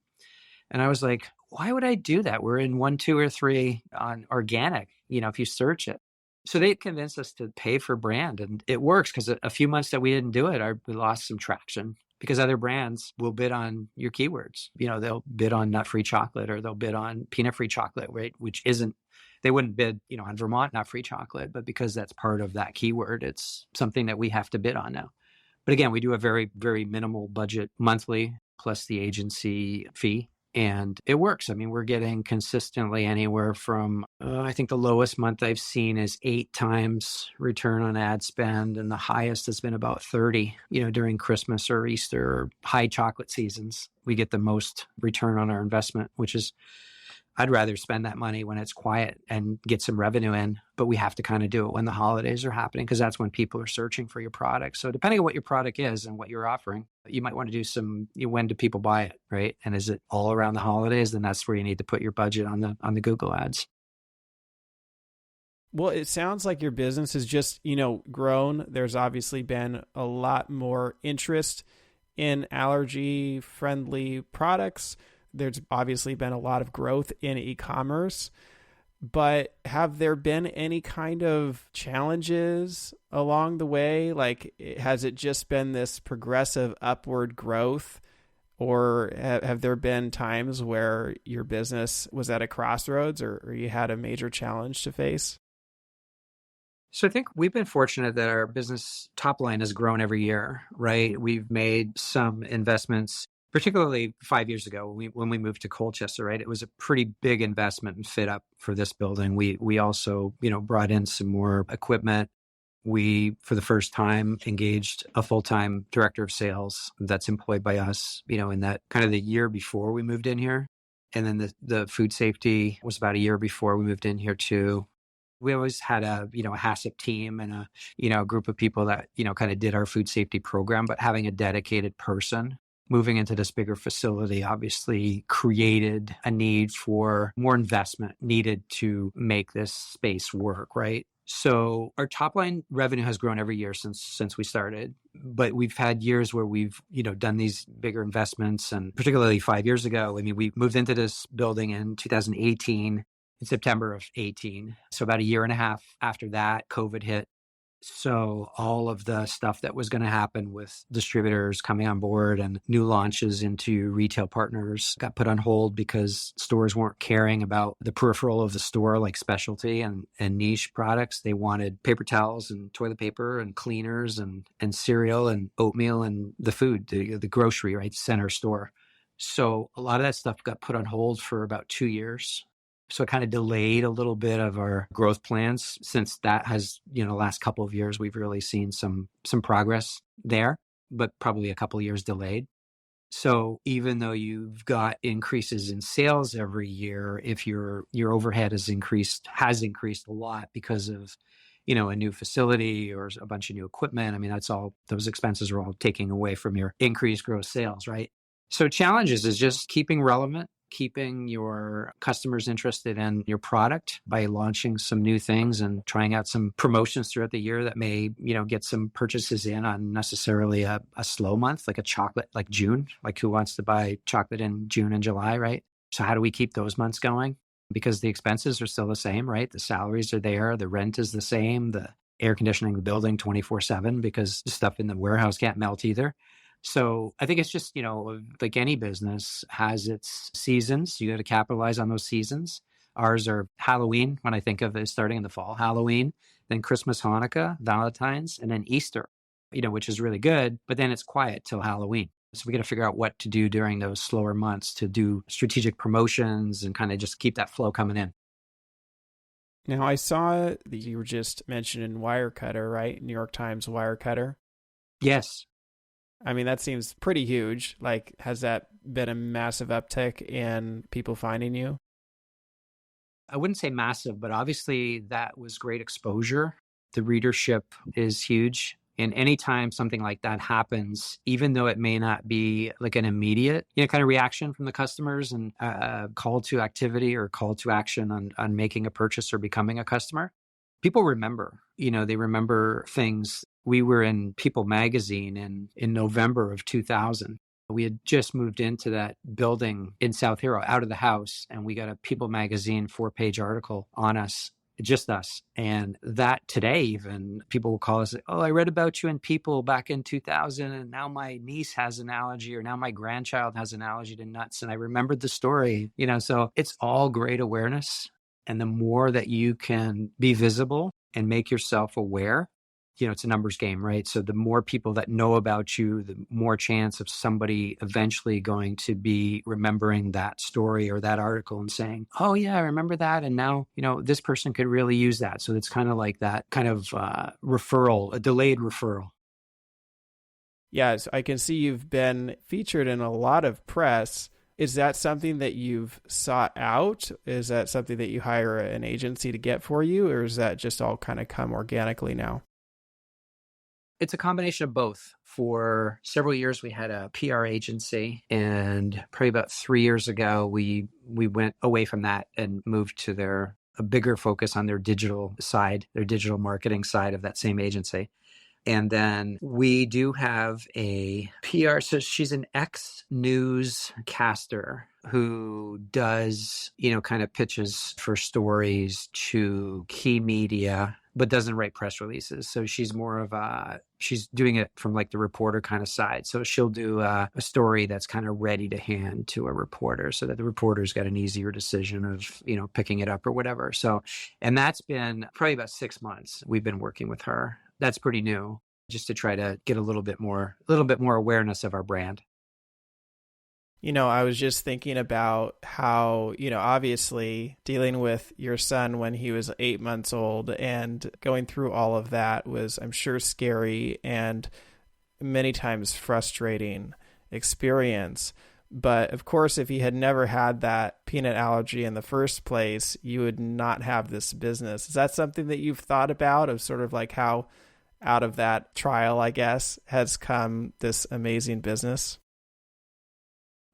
And I was like, why would I do that? We're in 1, 2, or 3 on organic, if you search it. So they convinced us to pay for brand, and it works because a few months that we didn't do it, we lost some traction because other brands will bid on your keywords. They'll bid on nut free chocolate or they'll bid on peanut free chocolate, right? Which isn't, they wouldn't bid, on Vermont Nut Free Chocolate, but because that's part of that keyword, it's something that we have to bid on now. But again, we do a very, very minimal budget monthly plus the agency fee. And it works. I mean, we're getting consistently anywhere from, I think the lowest month I've seen is 8 times return on ad spend. And the highest has been about 30, during Christmas or Easter or high chocolate seasons. We get the most return on our investment, which is, I'd rather spend that money when it's quiet and get some revenue in, but we have to kind of do it when the holidays are happening because that's when people are searching for your product. So depending on what your product is and what you're offering, you might want to do when do people buy it, right? And is it all around the holidays? Then that's where you need to put your budget on the Google ads. Well, it sounds like your business has just, grown. There's obviously been a lot more interest in allergy-friendly products. There's obviously been a lot of growth in e-commerce, but have there been any kind of challenges along the way? Like, has it just been this progressive upward growth, or have there been times where your business was at a crossroads or you had a major challenge to face? So I think we've been fortunate that our business top line has grown every year, right? We've made some investments, particularly 5 years ago when we moved to Colchester, right? It was a pretty big investment and fit up for this building. We also, brought in some more equipment. We, for the first time, engaged a full-time director of sales that's employed by us, in that kind of the year before we moved in here. And then the food safety was about a year before we moved in here too. We always had a HACCP team and a group of people that, kind of did our food safety program, but having a dedicated person moving into this bigger facility obviously created a need for more investment needed to make this space work, right? So our top line revenue has grown every year since we started, but we've had years where we've, done these bigger investments. And particularly 5 years ago, I mean, we moved into this building in 2018, in September of 18. So about a year and a half after that, COVID hit. So all of the stuff that was going to happen with distributors coming on board and new launches into retail partners got put on hold because stores weren't caring about the peripheral of the store, like specialty and niche products. They wanted paper towels and toilet paper and cleaners and cereal and oatmeal and the food, the grocery, right? Center store. So a lot of that stuff got put on hold for about 2 years. So it kind of delayed a little bit of our growth plans since that has, the last couple of years, we've really seen some progress there, but probably a couple of years delayed. So even though you've got increases in sales every year, if your overhead has increased a lot because of, a new facility or a bunch of new equipment, I mean, those expenses are all taking away from your increased gross sales, right? So challenges is just keeping relevant, keeping your customers interested in your product by launching some new things and trying out some promotions throughout the year that may, get some purchases in on necessarily a slow month, like a chocolate, like June, like who wants to buy chocolate in June and July, right? So how do we keep those months going? Because the expenses are still the same, right? The salaries are there. The rent is the same. The air conditioning the building 24/7 because the stuff in the warehouse can't melt either. So I think it's just, like any business has its seasons. You got to capitalize on those seasons. Ours are Halloween, when I think of it starting in the fall, Halloween, then Christmas, Hanukkah, Valentine's, and then Easter, which is really good. But then it's quiet till Halloween. So we got to figure out what to do during those slower months to do strategic promotions and kind of just keep that flow coming in. Now, I saw that you were just mentioning Wirecutter, right? New York Times Wirecutter. Yes. I mean, that seems pretty huge. Like, has that been a massive uptick in people finding you? I wouldn't say massive, but obviously that was great exposure. The readership is huge. And anytime something like that happens, even though it may not be like an immediate, kind of reaction from the customers and a call to activity or call to action on making a purchase or becoming a customer, people remember, they remember things. We were in People magazine in November of 2000. We had just moved into that building in South Hero out of the house, and we got a People magazine 4-page article on us. just us. And that today, even people will call us, oh, I read about you in People back in 2000, and now my niece has an allergy, or now my grandchild has an allergy to nuts, and I remembered the story, so it's all great awareness. And the more that you can be visible and make yourself aware, it's a numbers game, right? So the more people that know about you, the more chance of somebody eventually going to be remembering that story or that article and saying, oh yeah, I remember that. And now, this person could really use that. So it's kind of like that kind of referral, a delayed referral. Yes, I can see you've been featured in a lot of press. Is that something that you've sought out? Is that something that you hire an agency to get for you? Or is that just all kind of come organically now? It's a combination of both. For several years, we had a PR agency, and probably about 3 years ago, we went away from that and moved to a bigger focus on their digital side, their digital marketing side of that same agency. And then we do have a PR. So she's an ex-news caster who does, kind of pitches for stories to key media, but doesn't write press releases. So she's more of she's doing it from like the reporter kind of side. So she'll do a story that's kind of ready to hand to a reporter so that the reporter's got an easier decision of, picking it up or whatever. So, and that's been probably about 6 months we've been working with her. That's pretty new, just to try to get a little bit more awareness of our brand. I was just thinking about how, obviously dealing with your son when he was 8 months old and going through all of that was, I'm sure, scary and many times frustrating experience. But of course, if he had never had that peanut allergy in the first place, you would not have this business. Is that something that you've thought about, of sort of like how out of that trial, I guess, has come this amazing business?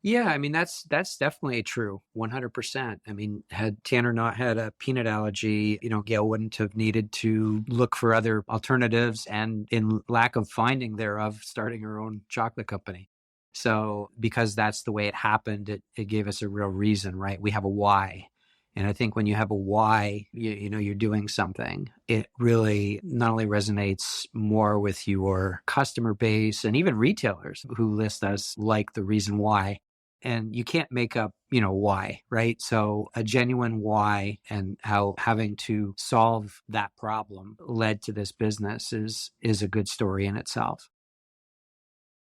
Yeah, I mean, that's definitely true, 100%. I mean, had Tanner not had a peanut allergy, Gail wouldn't have needed to look for other alternatives, and in lack of finding thereof, starting her own chocolate company. So because that's the way it happened, it gave us a real reason, right? We have a why. And I think when you have a why, you're doing something, it really not only resonates more with your customer base and even retailers who list us like the reason why. And you can't make up, why, right? So a genuine why, and how having to solve that problem led to this business is a good story in itself.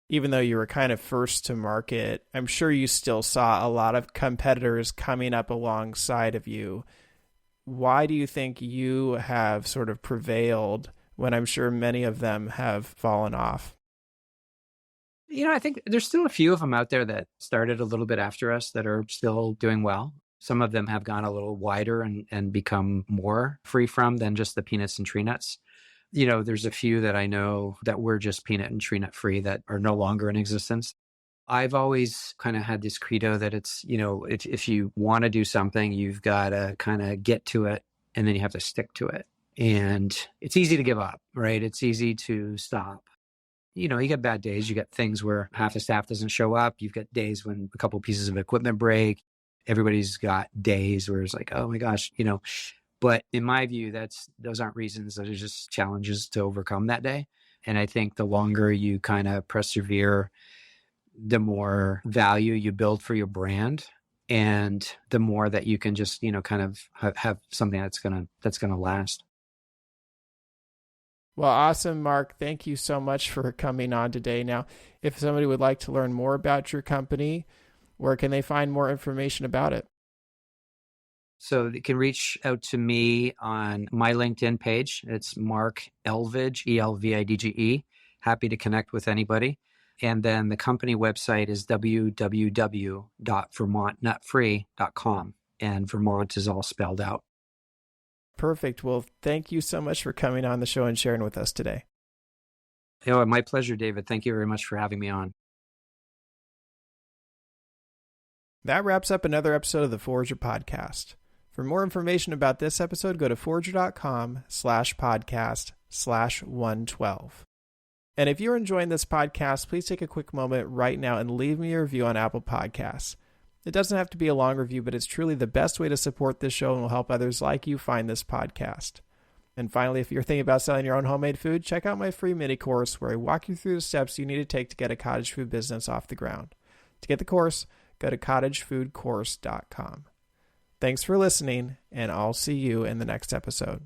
Even though you were kind of first to market, I'm sure you still saw a lot of competitors coming up alongside of you. Why do you think you have sort of prevailed when I'm sure many of them have fallen off? I think there's still a few of them out there that started a little bit after us that are still doing well. Some of them have gone a little wider and become more free from than just the peanuts and tree nuts. There's a few that I know that were just peanut and tree nut free that are no longer in existence. I've always kind of had this credo that it's, if you want to do something, you've got to kind of get to it, and then you have to stick to it. And it's easy to give up, right? It's easy to stop. You get bad days. You get things where half the staff doesn't show up. You've got days when a couple pieces of equipment break. Everybody's got days where it's like, oh my gosh, But in my view, those aren't reasons. Those are just challenges to overcome that day. And I think the longer you kind of persevere, the more value you build for your brand, and the more that you can just, kind of have something that's gonna last. Well, awesome, Mark. Thank you so much for coming on today. Now, if somebody would like to learn more about your company, where can they find more information about it? So they can reach out to me on my LinkedIn page. It's Mark Elvidge, Elvidge. Happy to connect with anybody. And then the company website is www.vermontnutfree.com. And Vermont is all spelled out. Perfect. Well, thank you so much for coming on the show and sharing with us today. Oh, my pleasure, David. Thank you very much for having me on. That wraps up another episode of the Forager Podcast. For more information about this episode, go to forager.com/podcast/112. And if you're enjoying this podcast, please take a quick moment right now and leave me a review on Apple Podcasts. It doesn't have to be a long review, but it's truly the best way to support this show and will help others like you find this podcast. And finally, if you're thinking about selling your own homemade food, check out my free mini course where I walk you through the steps you need to take to get a cottage food business off the ground. To get the course, go to cottagefoodcourse.com. Thanks for listening, and I'll see you in the next episode.